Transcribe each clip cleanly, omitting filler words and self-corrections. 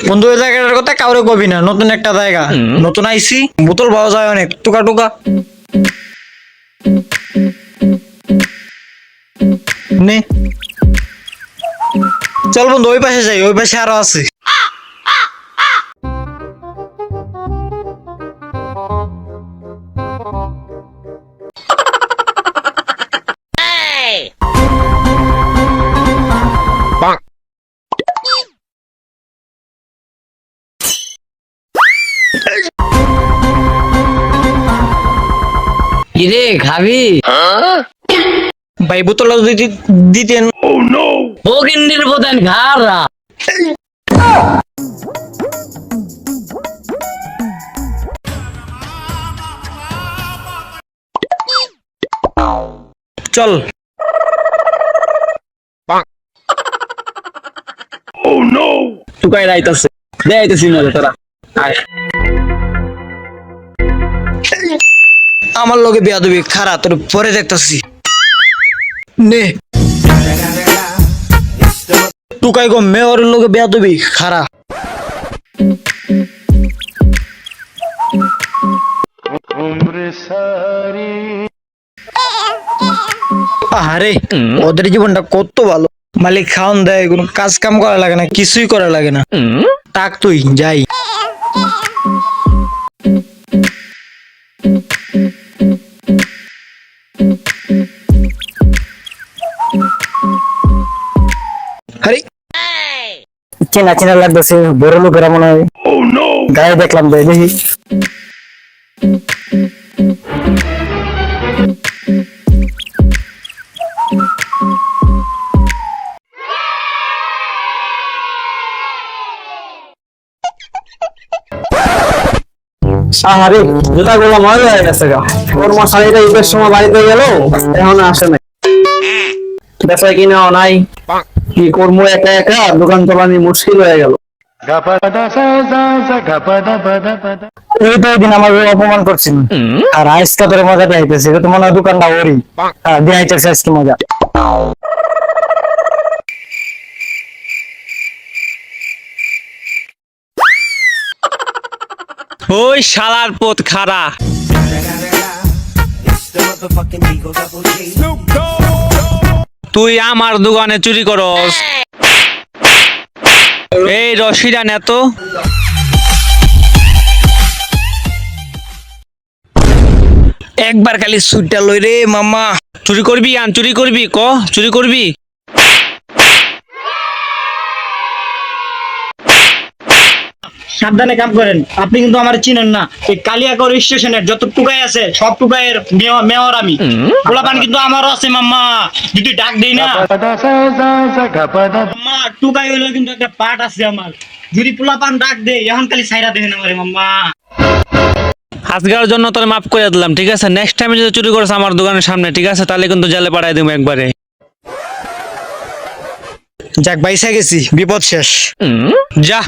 বন্ধু ওই জায়গাটার কথা কাউরে কবি না, নতুন একটা জায়গা, নতুন আইছি, বোতল পাওয়া যায় অনেক, টুকা টুকা নে। চল বন্ধু ওই পাশে যাই, ওই পাশে আরো আছে। কিরে খাবি? ভাই বোতলটা যদি দিতেন। ভগিন্দির প্রধান ঘাড়া চল। টুকাই রাইতাছে দে আইতাছি না তোরা আয়। আমার লগে বিয়া দিবি, খারা তোর পরে দেখতাছি নে। টুকাই গো মেয়রের লগে বিয়া দিবি, খারা। আরে ওদের জীবনটা কত ভালো, মালিক খাওয়ান দেয়, কোনো কাজ কাম করা লাগে না, কিছুই করা লাগে না। তাক তুই যাই। আরে চেনা চেনা লাগতেছে, বড় লোকেরা মনে হয়। গায়ে দেখলাম তো, দেখি। আরে জুতা গুলো মজা হয়ে গেছে গা। ওর মশাইটা ঈদের সময় বাড়িতে গেল, এখন আসে নাই। বেচা কিনাও নাই, কি করবো একা একা, দোকান চালানি মুশকিল হয়ে গেল। এই তো দিন আমার অপমান করছিল, আর আজকে তোর মজাটা আইতেছে, এটা তো মনে হয় দোকানটা ওরই দিয়ে আইতেছে আজকে মজা। ওই শালার পথ খারা, তুই আমার দোকানে চুরি করস? এই রশিদা নে তো। একবার খালি সুইটটা লই রে মামা। চুরি করবি আন, চুরি করবি ক, চুরি করবি? সাবধানে কাম করেন, আপনি কিন্তু আমার চিনেন না। এই কালিয়াকড় স্টেশনের যত টুকাই আছে সব টুকাইয়ের মেয়র আমি। পোলাপান কিন্তু আমারও আছে মাম্মা, যদি ডাক দেই না মাম্মা, টুকাই হইলো কিন্তু একটা পাট আছে আমার, যদি পোলাপান ডাক দেই এখন খালি সাইরা দেখেন আমারে মাম্মা। আজকের জন্য তোর মাফ করে দিলাম, ঠিক আছে? নেক্সট টাইম যদি চুরি করছ আমার দোকানের সামনে, ঠিক আছে, তাহলে কিন্তু জেলে পাঠাই দেবো একবারে। যাক বাইসা গেছি, বিপদ শেষ। যা,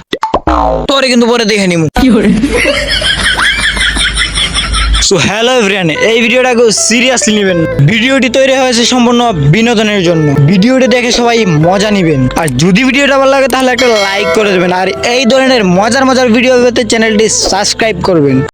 তোরে কিন্তু পরে দেখে নিমু। সো হ্যালো এভরিওয়ান, এই ভিডিওটাকে সিরিয়াসলি নেবেন। ভিডিওটি তৈরি হয়েছে সম্পূর্ণ বিনোদনের জন্য। ভিডিওটি দেখে সবাই মজা নেবেন, আর যদি ভিডিওটা ভালো লাগে তাহলে একটা লাইক করে দেবেন, আর এই ধরনের মজার মজার ভিডিও পেতে চ্যানেলটি সাবস্ক্রাইব করবেন।